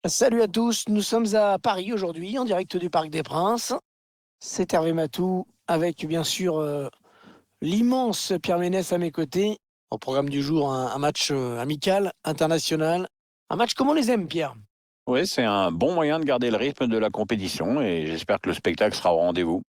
Salut à tous, nous sommes à Paris aujourd'hui, en direct du Parc des Princes. C'est Hervé Matou, avec bien sûr l'immense Pierre Ménès à mes côtés. Au programme du jour, un match amical, international. Un match comme on les aime, Pierre. Oui, c'est un bon moyen de garder le rythme de la compétition et j'espère que le spectacle sera au rendez-vous.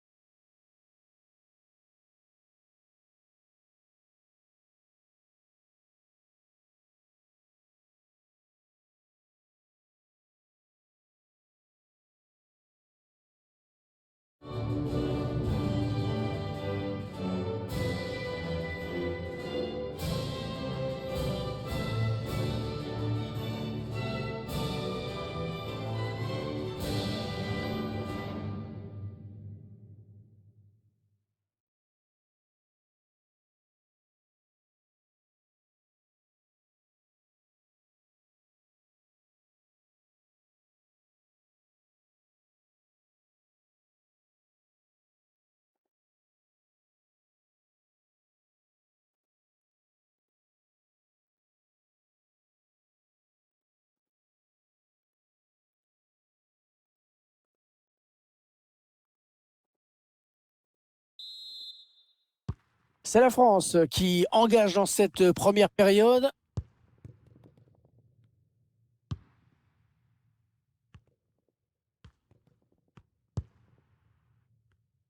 C'est la France qui engage dans cette première période.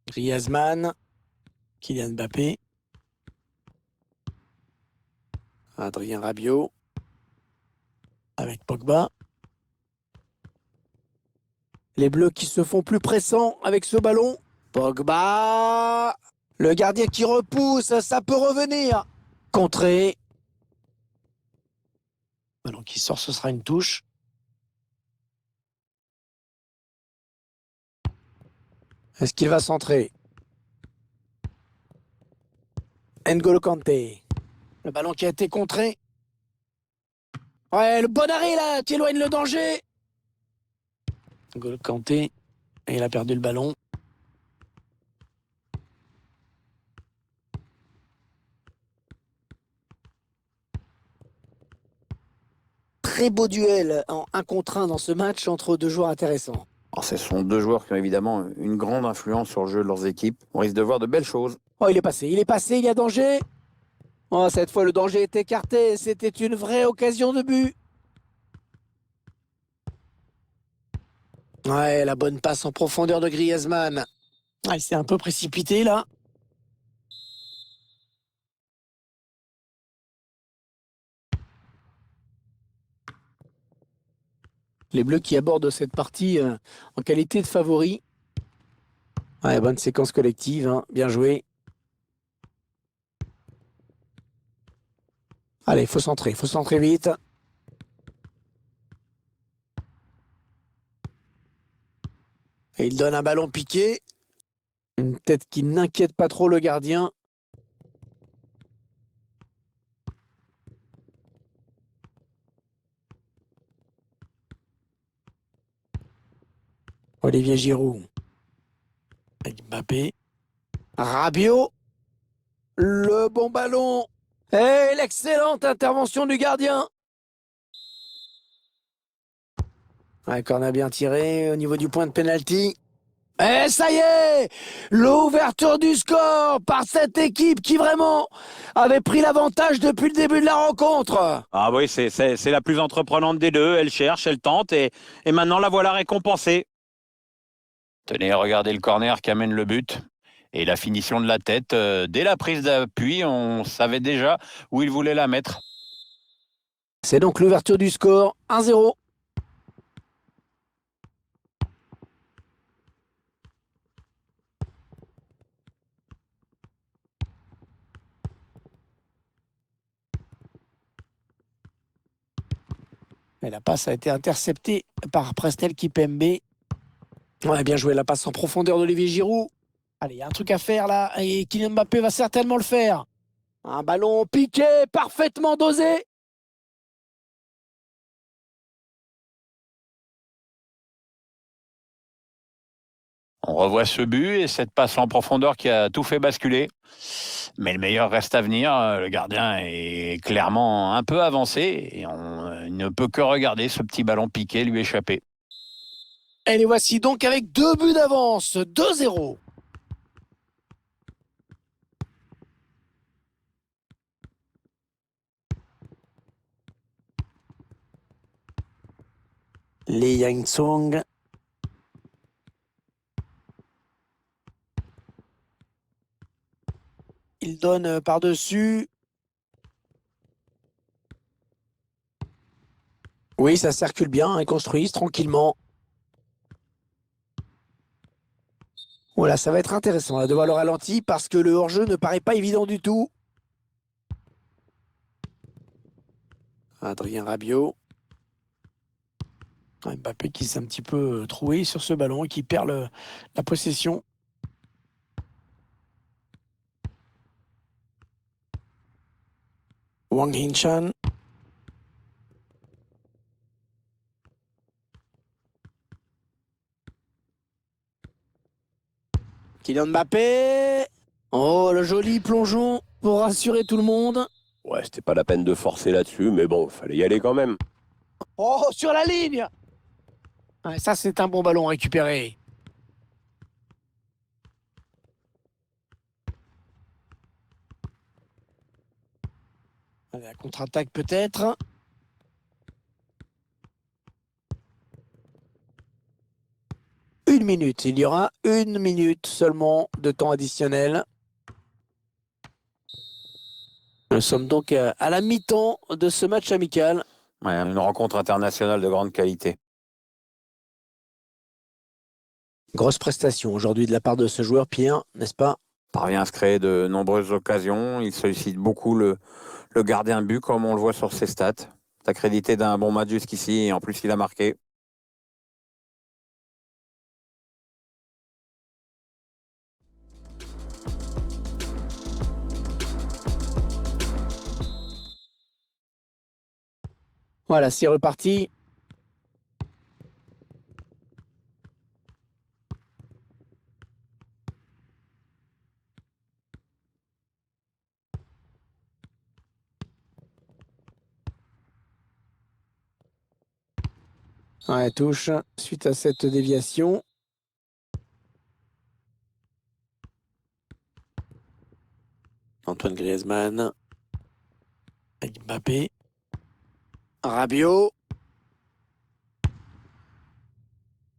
Griezmann, Kylian Mbappé, Adrien Rabiot, avec Pogba. Les Bleus qui se font plus pressants avec ce ballon. Pogba, le gardien qui repousse, ça peut revenir. Contré. Ballon qui sort, ce sera une touche. Est-ce qu'il va centrer? N'Golo Kanté. Le ballon qui a été contré. Ouais, le bon arrêt là, qui éloigne le danger. N'Golo Kanté. Et il a perdu le ballon. Très beau duel en 1 contre 1 dans ce match entre deux joueurs intéressants. Alors, ce sont deux joueurs qui ont évidemment une grande influence sur le jeu de leurs équipes. On risque de voir de belles choses. Oh, il est passé, il y a danger. Oh, cette fois, le danger est écarté. C'était une vraie occasion de but. Ouais, la bonne passe en profondeur de Griezmann. Ah, il s'est un peu précipité là. Les Bleus qui abordent cette partie en qualité de favoris. Ouais, bonne séquence collective, hein. Bien joué. Allez, il faut centrer vite. Et il donne un ballon piqué. Une tête qui n'inquiète pas trop le gardien. Olivier Giroud. Avec Mbappé. Rabiot. Le bon ballon. Et l'excellente intervention du gardien. Ouais, corner bien tiré au niveau du point de pénalty. Et ça y est, l'ouverture du score par cette équipe qui vraiment avait pris l'avantage depuis le début de la rencontre. Ah oui, c'est la plus entreprenante des deux. Elle cherche, elle tente et maintenant la voilà récompensée. Tenez, regardez le corner qui amène le but. Et la finition de la tête, dès la prise d'appui, on savait déjà où il voulait la mettre. C'est donc l'ouverture du score, 1-0. Et la passe a été interceptée par Presnel Kipembe. Ouais, bien joué, la passe en profondeur d'Olivier Giroud. Allez, il y a un truc à faire là, et Kylian Mbappé va certainement le faire. Un ballon piqué, parfaitement dosé. On revoit ce but et cette passe en profondeur qui a tout fait basculer. Mais le meilleur reste à venir. Le gardien est clairement un peu avancé et on Il ne peut que regarder ce petit ballon piqué lui échapper. Et les voici donc avec 2 buts d'avance, 2-0. Lee Yang-sung. Il donne par-dessus. Oui, ça circule bien, ils construisent tranquillement. Voilà, ça va être intéressant là, de voir le ralenti parce que le hors-jeu ne paraît pas évident du tout. Adrien Rabiot. Mbappé qui s'est un petit peu troué sur ce ballon et qui perd la possession. Wang Hinchan. Kylian Mbappé. Oh, le joli plongeon pour rassurer tout le monde. Ouais, c'était pas la peine de forcer là-dessus, mais bon, fallait y aller quand même. Oh, sur la ligne. Ouais, ça, c'est un bon ballon récupéré. Allez, la contre-attaque peut-être. Une minute. Il y aura 1 minute seulement de temps additionnel. Nous sommes donc à la mi-temps de ce match amical. Ouais, une rencontre internationale de grande qualité. Grosse prestation aujourd'hui de la part de ce joueur, Pierre, n'est-ce pas? Parvient à se créer de nombreuses occasions. Il sollicite beaucoup le gardien de but, comme on le voit sur ses stats. C'est accrédité d'un bon match jusqu'ici et en plus il a marqué. Voilà, c'est reparti. Ouais, touche suite à cette déviation. Antoine Griezmann. Mbappé. Rabiot.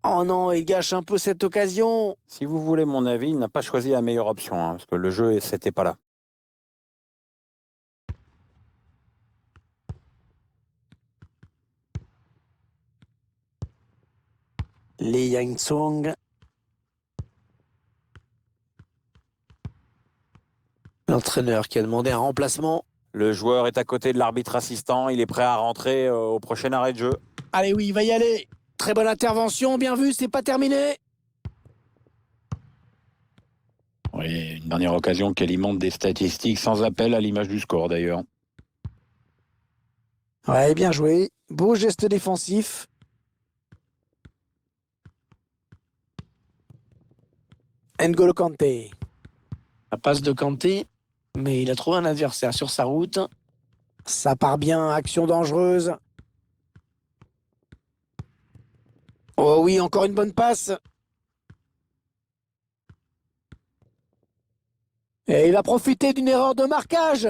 Oh non, il gâche un peu cette occasion. Si vous voulez mon avis, il n'a pas choisi la meilleure option, parce que le jeu, c'était pas là. Lee Yang-sung. L'entraîneur qui a demandé un remplacement. Le joueur est à côté de l'arbitre assistant, il est prêt à rentrer au prochain arrêt de jeu. Allez, oui, il va y aller. Très bonne intervention, bien vu, c'est pas terminé. Oui, une dernière occasion qui alimente des statistiques sans appel à l'image du score d'ailleurs. Ouais, bien joué. Beau geste défensif. N'Golo Kanté. La passe de Kanté, mais il a trouvé un adversaire sur sa route. Ça part bien, action dangereuse. Oh oui, encore une bonne passe. Et il a profité d'une erreur de marquage.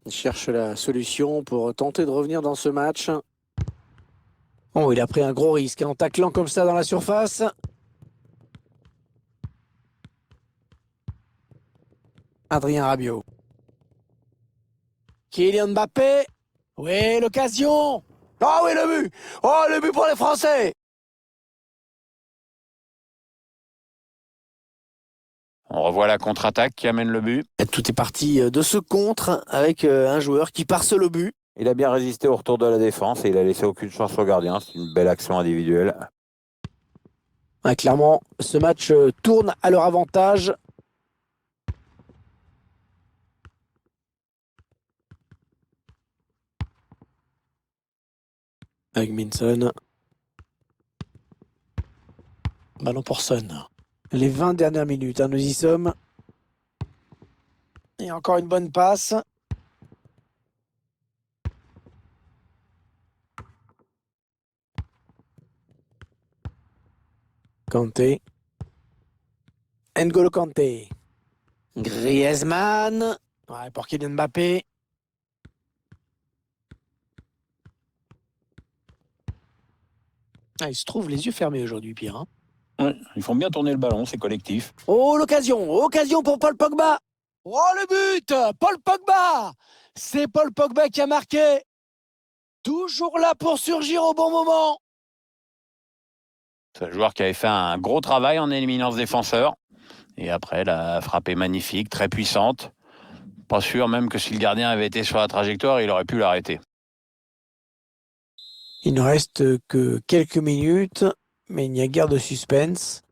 Il cherche la solution pour tenter de revenir dans ce match. Oh, il a pris un gros risque en taclant comme ça dans la surface. Adrien Rabiot. Kylian Mbappé. Oui, l'occasion. Ah oui, le but. Oh, le but pour les Français. On revoit la contre-attaque qui amène le but. Tout est parti de ce contre avec un joueur qui part seul au but. Il a bien résisté au retour de la défense et il a laissé aucune chance au gardien. C'est une belle action individuelle. Ouais, clairement, ce match tourne à leur avantage. Avec Minson. Ballon pour Son. Les 20 dernières minutes, hein, nous y sommes. Et encore une bonne passe. Kanté. N'Golo Kanté. Griezmann. Ouais, pour Kylian Mbappé. Ah, il se trouve les yeux fermés aujourd'hui, Pierre. Hein. Ouais, ils font bien tourner le ballon, c'est collectif. Oh, l'occasion. Occasion pour Paul Pogba. Oh, le but. Paul Pogba. C'est Paul Pogba qui a marqué. Toujours là pour surgir au bon moment. C'est un joueur qui avait fait un gros travail en éliminant ce défenseur. Et après, la frappe est magnifique, très puissante. Pas sûr même que si le gardien avait été sur la trajectoire, il aurait pu l'arrêter. Il ne reste que quelques minutes, mais il n'y a guère de suspense.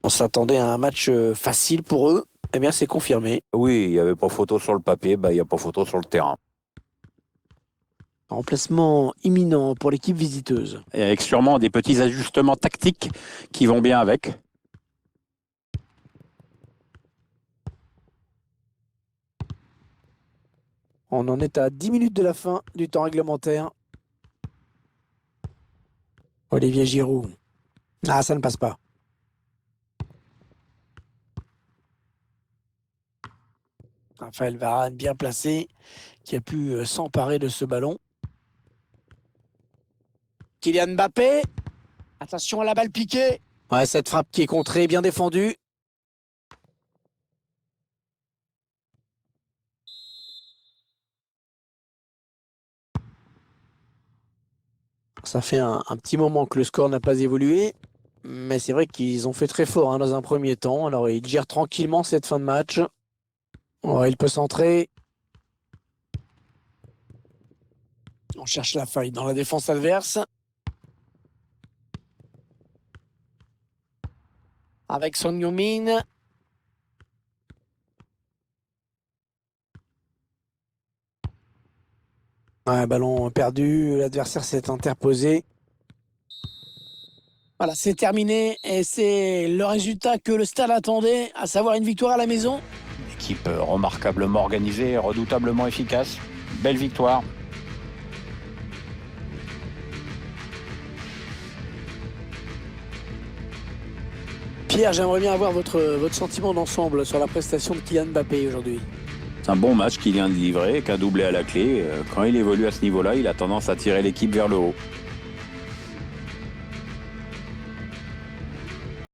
On s'attendait à un match facile pour eux. Eh bien, c'est confirmé. Oui, il n'y avait pas photo sur le papier, il n'y a pas photo sur le terrain. Remplacement imminent pour l'équipe visiteuse. Et avec sûrement des petits ajustements tactiques qui vont bien avec. On en est à 10 minutes de la fin du temps réglementaire. Olivier Giroud. Ah, ça ne passe pas. Raphaël Varane bien placé, qui a pu s'emparer de ce ballon. Kylian Mbappé. Attention à la balle piquée. Ouais, cette frappe qui est contrée, bien défendue. Ça fait un petit moment que le score n'a pas évolué. Mais c'est vrai qu'ils ont fait très fort dans un premier temps. Alors ils gèrent tranquillement cette fin de match. Ouais, il peut centrer. On cherche la faille dans la défense adverse. Avec Son Heung-min. Ouais, ballon perdu. L'adversaire s'est interposé. Voilà, c'est terminé et c'est le résultat que le Stade attendait, à savoir une victoire à la maison. Une équipe remarquablement organisée, redoutablement efficace. Belle victoire. Pierre, j'aimerais bien avoir votre sentiment d'ensemble sur la prestation de Kylian Mbappé aujourd'hui. C'est un bon match qu'il vient de livrer, qu'un doublé à la clé. Quand il évolue à ce niveau-là, il a tendance à tirer l'équipe vers le haut.